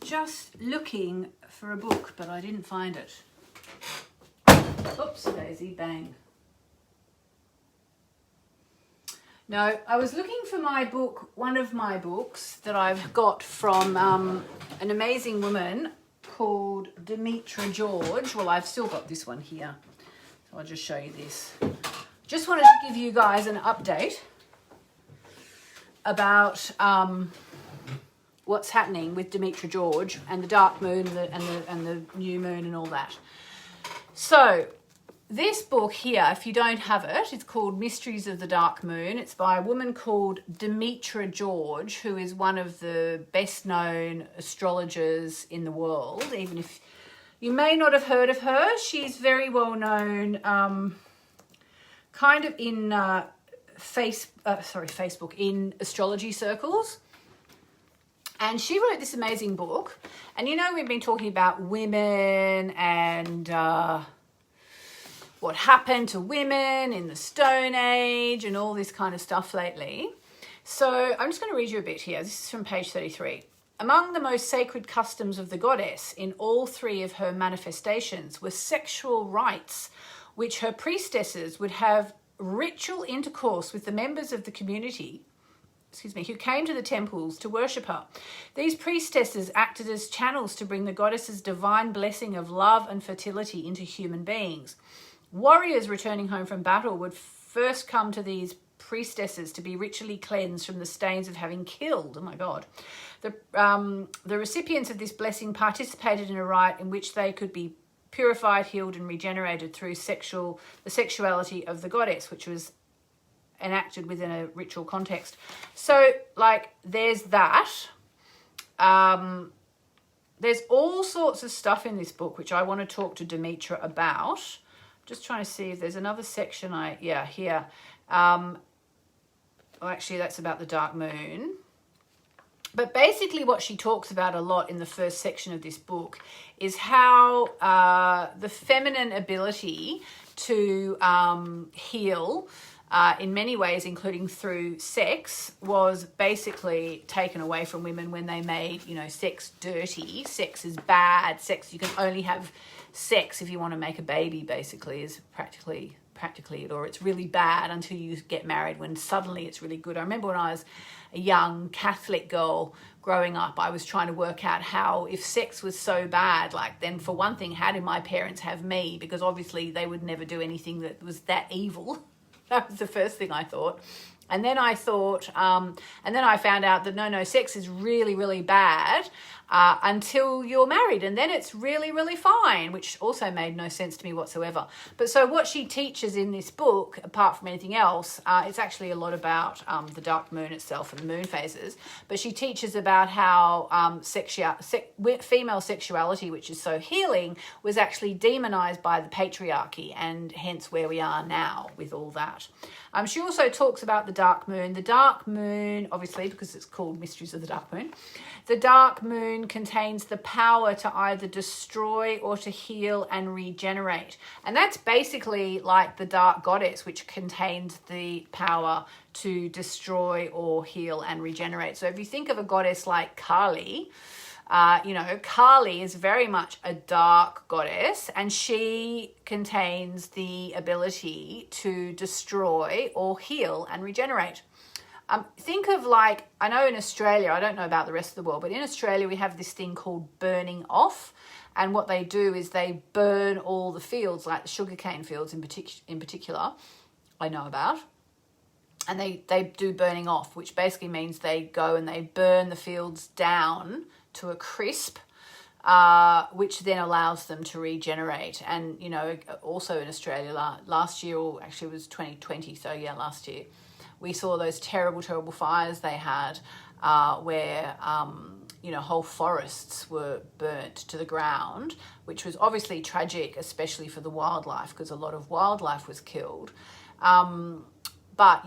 just looking for a book, but I didn't find it. Oops, daisy, bang. No, I was looking for my book, one of my books that I've got from an amazing woman called Demetra George. Well, I've still got this one here, so I'll just show you this. Just wanted to give you guys an update about what's happening with Demetra George and the dark moon and the new moon and all that. So this book here, if you don't have it, it's called Mysteries of the Dark Moon. It's by a woman called Demetra George, who is one of the best known astrologers in the world. Even if you may not have heard of her, she's very well known kind of in Facebook, in astrology circles. And she wrote this amazing book. And you know, we've been talking about women and what happened to women in the Stone Age and all this kind of stuff lately. So I'm just going to read you a bit here. This is from page 33. Among the most sacred customs of the goddess in all three of her manifestations were sexual rites, which her priestesses would have ritual intercourse with the members of the community, who came to the temples to worship her. These priestesses acted as channels to bring the goddess's divine blessing of love and fertility into human beings. Warriors returning home from battle would first come to these priestesses to be ritually cleansed from the stains of having killed. Oh my God. The recipients of this blessing participated in a rite in which they could be purified, healed, and regenerated through the sexuality of the goddess, which was enacted within a ritual context. So, like, there's that. There's all sorts of stuff in this book which I want to talk to Demetra about. Just trying to see if there's another section. Here. Actually, that's about the dark moon. But basically what she talks about a lot in the first section of this book is how the feminine ability to heal in many ways, including through sex, was basically taken away from women when they made, sex dirty. Sex is bad. You can only have sex if you want to make a baby, basically, is practically it, or it's really bad until you get married, when suddenly it's really good. I remember when I was a young Catholic girl growing up, I was trying to work out how, if sex was so bad, like, then for one thing, how did my parents have me? Because obviously they would never do anything that was that evil. That was the first thing I thought. And then I thought, and then I found out that no, sex is really, really bad until you're married. And then it's really, really fine, which also made no sense to me whatsoever. But so what she teaches in this book, apart from anything else, it's actually a lot about the dark moon itself and the moon phases. But she teaches about how female sexuality, which is so healing, was actually demonized by the patriarchy, and hence where we are now with all that. She also talks about the dark moon. The dark moon, obviously, because it's called Mysteries of the Dark Moon, the dark moon contains the power to either destroy or to heal and regenerate. And that's basically like the dark goddess, which contains the power to destroy or heal and regenerate. So if you think of a goddess like Kali, Kali is very much a dark goddess, and she contains the ability to destroy or heal and regenerate. Think of, like, I know in Australia, I don't know about the rest of the world, but in Australia we have this thing called burning off. And what they do is they burn all the fields, like the sugarcane fields in particular, I know about. And they do burning off, which basically means they go and they burn the fields down to a crisp, which then allows them to regenerate. And, also in Australia last year, or actually it was 2020, so yeah, last year, we saw those terrible, terrible fires they had where, whole forests were burnt to the ground, which was obviously tragic, especially for the wildlife, because a lot of wildlife was killed. But,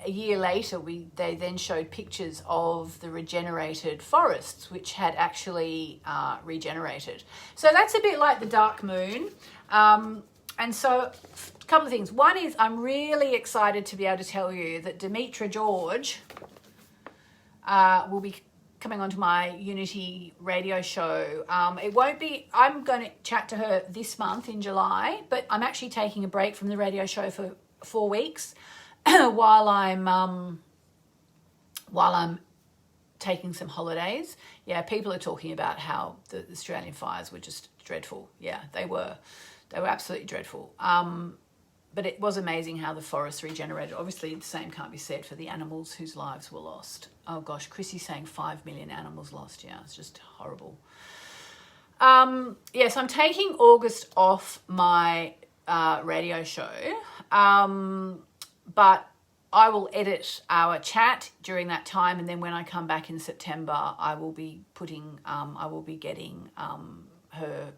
a year later, they then showed pictures of the regenerated forests, which had actually regenerated. So that's a bit like the dark moon. And so a couple of things. One is I'm really excited to be able to tell you that Demetra George will be coming onto my Unity radio show. It won't be, I'm going to chat to her this month in July, but I'm actually taking a break from the radio show for 4 weeks while I'm taking some holidays. Yeah, people are talking about how the Australian fires were just dreadful. Yeah, they were absolutely dreadful. But it was amazing how the forests regenerated. Obviously, the same can't be said for the animals whose lives were lost. Oh gosh, Chrissy's saying 5 million animals lost. Yeah, it's just horrible. Yes, I'm taking August off my radio show, but I will edit our chat during that time, and then when I come back in September, I will be getting her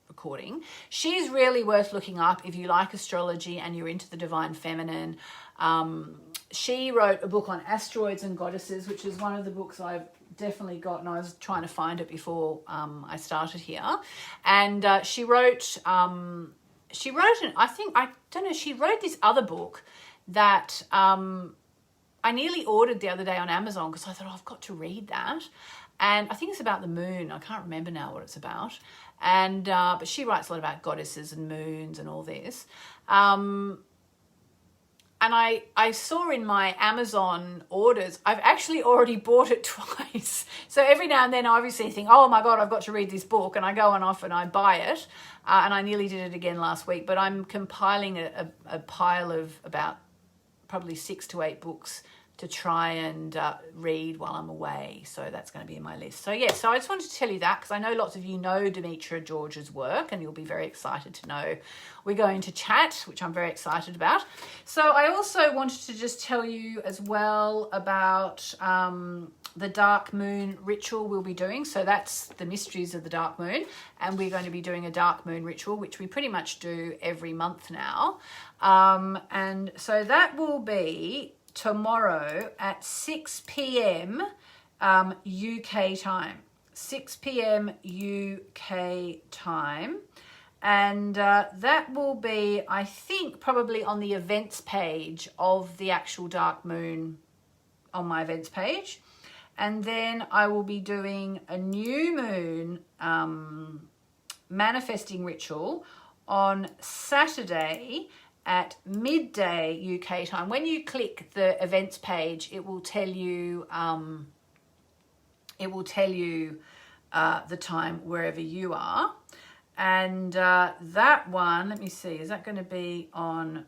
recording. She's really worth looking up if you like astrology and you're into the divine feminine. She wrote a book on asteroids and goddesses, which is one of the books I've definitely got, and I was trying to find it before I started here. And she wrote she wrote this other book that I nearly ordered the other day on Amazon because I thought, I've got to read that. And I think it's about the moon. I can't remember now what it's about. And but she writes a lot about goddesses and moons and all this. And I saw in my Amazon orders, I've actually already bought it twice. So every now and then I obviously think, oh my God, I've got to read this book. And I go on off and I buy it. And I nearly did it again last week. But I'm compiling a pile of about probably 6 to 8 books to try and read while I'm away. So that's going to be in my list. So yeah, so I just wanted to tell you that because I know lots of you know Demetra George's work and you'll be very excited to know we're going to chat, which I'm very excited about. So I also wanted to just tell you as well about the dark moon ritual we'll be doing. So that's the mysteries of the dark moon. And we're going to be doing a dark moon ritual, which we pretty much do every month now. And so that will be tomorrow at 6 p.m. UK time. 6 p.m. UK time. And that will be, I think, probably on the events page of the actual dark moon on my events page. And then I will be doing a new moon manifesting ritual on Saturday at midday UK time. When you click the events page, it will tell you the time wherever you are. And that one, let me see, is that going to be on?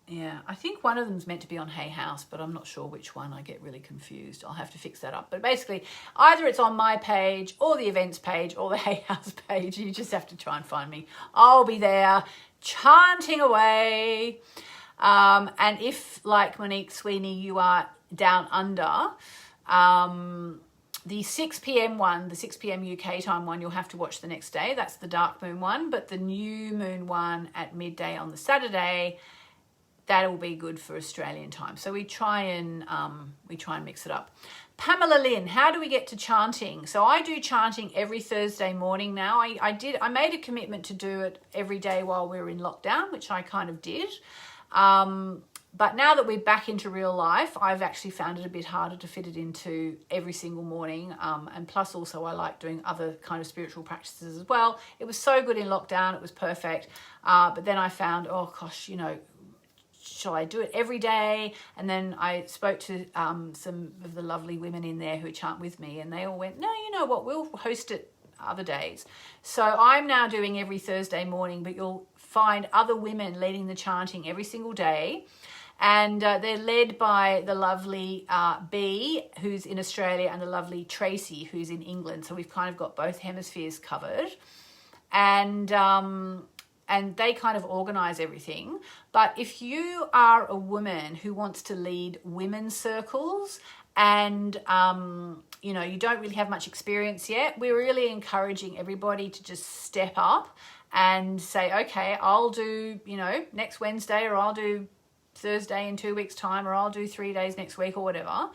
Yeah, I think one of them's meant to be on Hay House, but I'm not sure which one. I get really confused. I'll have to fix that up. But basically, either it's on my page or the events page or the Hay House page. You just have to try and find me. I'll be there chanting away. And if, like Monique Sweeney, you are down under, the 6 p.m. one, the 6 p.m. UK time one, you'll have to watch the next day. That's the dark moon one. But the new moon one at midday on the Saturday, that will be good for Australian time. So we try and mix it up. Pamela Lynn, how do we get to chanting? So I do chanting every Thursday morning now. I made a commitment to do it every day while we were in lockdown, which I kind of did. But now that we're back into real life, I've actually found it a bit harder to fit it into every single morning. And plus also I like doing other kind of spiritual practices as well. It was so good in lockdown. It was perfect. But then I found, oh gosh, shall I do it every day? And then I spoke to some of the lovely women in there who chant with me, and they all went, no, you know what, we'll host it other days. So I'm now doing every Thursday morning, but you'll find other women leading the chanting every single day. And they're led by the lovely Bea, who's in Australia, and the lovely Tracy, who's in England. So we've kind of got both hemispheres covered. And they kind of organise everything. But if you are a woman who wants to lead women's circles and, you don't really have much experience yet, we're really encouraging everybody to just step up and say, okay, I'll do, next Wednesday, or I'll do Thursday in 2 weeks' time, or I'll do 3 days next week or whatever.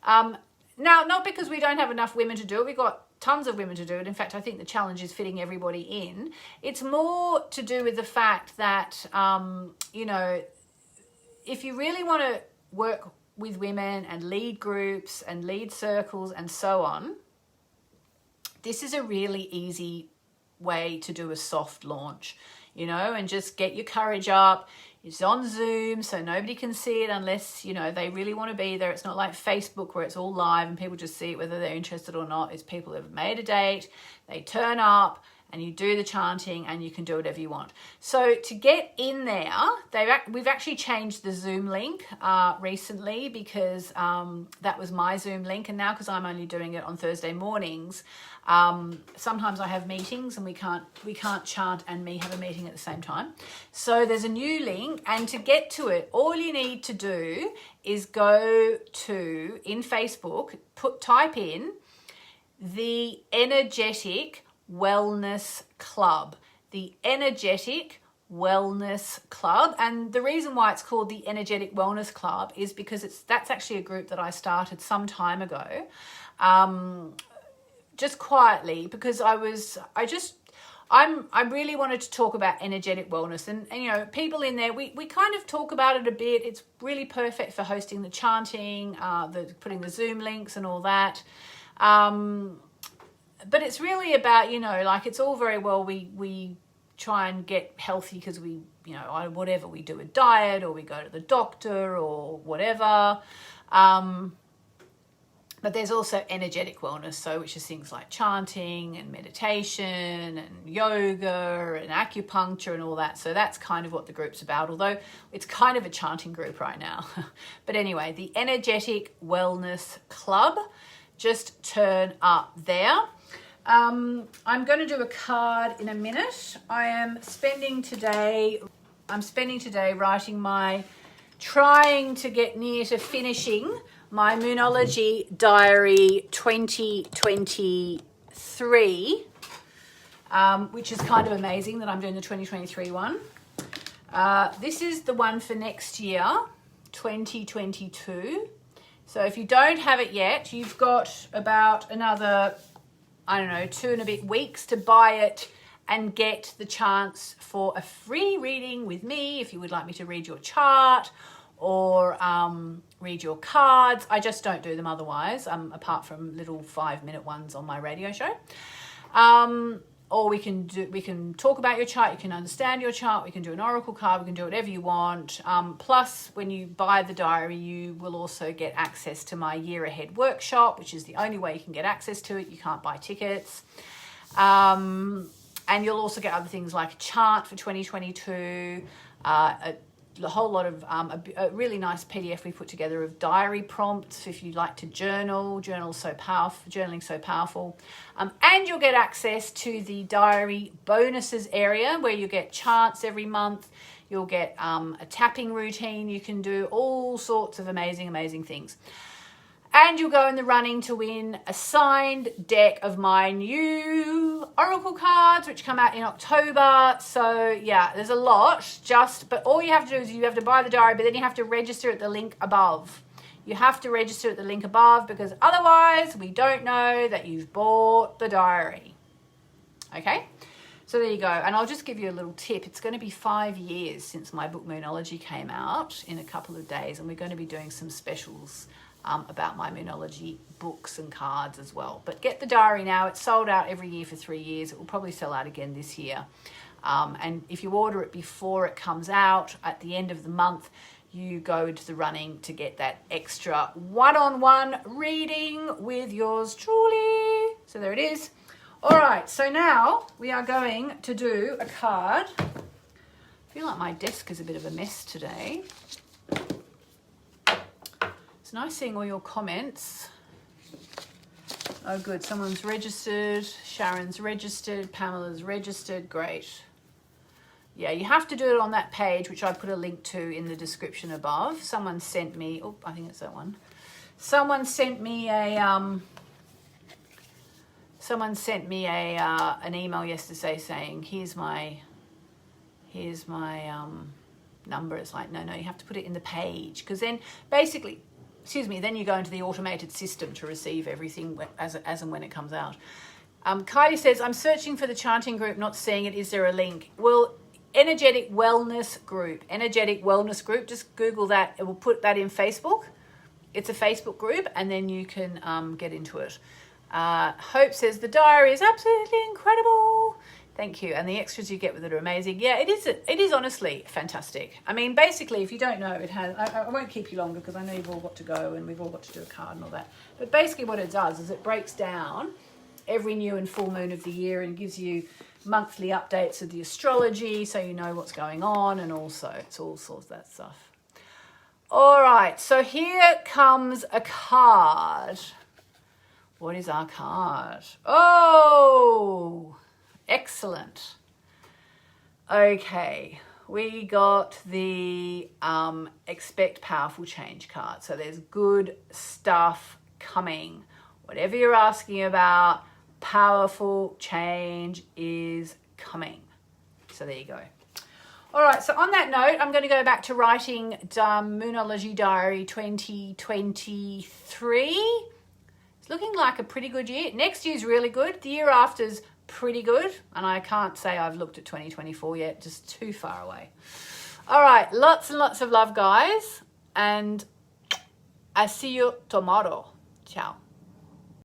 Now, not because we don't have enough women to do it. We've got tons of women to do it. In fact, I think the challenge is fitting everybody in. It's more to do with the fact that, if you really want to work with women and lead groups and lead circles and so on, this is a really easy way to do a soft launch, you know, and just get your courage up. It's on Zoom, so nobody can see it unless, you know, they really want to be there. It's not like Facebook where it's all live and people just see it whether they're interested or not. It's people that have made a date, they turn up, and you do the chanting, and you can do whatever you want. So to get in there, we've actually changed the Zoom link recently, because that was my Zoom link, and now because I'm only doing it on Thursday mornings, sometimes I have meetings and we can't chant and me have a meeting at the same time. So there's a new link, and to get to it, all you need to do is go to, in Facebook, type in the Energetic Wellness Club. The Energetic Wellness Club. And the reason why it's called the Energetic Wellness Club is because that's actually a group that I started some time ago, just quietly, because I really wanted to talk about energetic wellness, and you know, people in there, we kind of talk about it a bit. It's really perfect for hosting the chanting, putting the Zoom links and all that. But it's really about, you know, like, it's all very well we try and get healthy because we, you know, whatever, we do a diet or we go to the doctor or whatever. But there's also energetic wellness, so which is things like chanting and meditation and yoga and acupuncture and all that. So that's kind of what the group's about, although it's kind of a chanting group right now. But anyway, the Energetic Wellness Club, just turn up there. I'm going to do a card in a minute. I'm spending today trying to get near to finishing my Moonology Diary 2023, which is kind of amazing that I'm doing the 2023 one. This is the one for next year, 2022. So if you don't have it yet, you've got about another, 2 and a bit weeks to buy it and get the chance for a free reading with me if you would like me to read your chart or read your cards. I just don't do them otherwise, apart from little 5-minute ones on my radio show. Or we can talk about your chart, you can understand your chart, we can do an oracle card, we can do whatever you want. Plus, when you buy the diary, you will also get access to my year ahead workshop, which is the only way you can get access to it. You can't buy tickets. And you'll also get other things like a chart for 2022, a whole lot of a really nice PDF we put together of diary prompts if you'd like to journal. Journaling's so powerful. And you'll get access to the diary bonuses area where you get charts every month. You'll get a tapping routine. You can do all sorts of amazing things. And you'll go in the running to win a signed deck of my new oracle cards, which come out in October. So yeah, there's a lot, but all you have to do is you have to buy the diary, but then you have to register at the link above. You have to register at the link above, because otherwise we don't know that you've bought the diary. Okay, so there you go. And I'll just give you a little tip. It's going to be 5 years since my book Moonology came out in a couple of days, and we're going to be doing some specials about my Moonology books and cards as well. But get the diary now. It's sold out every year for 3 years. It will probably sell out again this year. And if you order it before it comes out at the end of the month, you go into the running to get that extra one-on-one reading with yours truly. So there it is. All right, so now we are going to do a card. I feel like my desk is a bit of a mess today. It's nice seeing all your comments. Oh, good. Someone's registered. Sharon's registered. Pamela's registered. Great. Yeah, you have to do it on that page, which I put a link to in the description above. Someone sent me... Oh, I think it's that one. Someone sent me an email yesterday saying, here's my number. It's like, no, you have to put it in the page, because then basically... then you go into the automated system to receive everything as and when it comes out. Kylie says, I'm searching for the chanting group, not seeing it. Is there a link? Well, Energetic Wellness Group. Just Google that. It will put that in Facebook. it's a Facebook group, and then you can get into it. Hope says the diary is absolutely incredible. Thank you. And the extras you get with it are amazing. Yeah, it is honestly fantastic. I mean, basically, if you don't know, it has, I won't keep you longer because I know you've all got to go and we've all got to do a card and all that. But basically what it does is it breaks down every new and full moon of the year and gives you monthly updates of the astrology so you know what's going on, and also it's all sorts of that stuff. All right, so here comes a card. What is our card? Oh, excellent. Okay, we got the expect powerful change card. So there's good stuff coming. Whatever you're asking about, powerful change is coming. So there you go. All right, so on that note, I'm going to go back to writing Moonology Diary 2023. It's looking like a pretty good year. Next year's really good. The year after's pretty good. And I can't say I've looked at 2024 yet, just too far away. All right, lots and lots of love, guys. And I see you tomorrow. Ciao.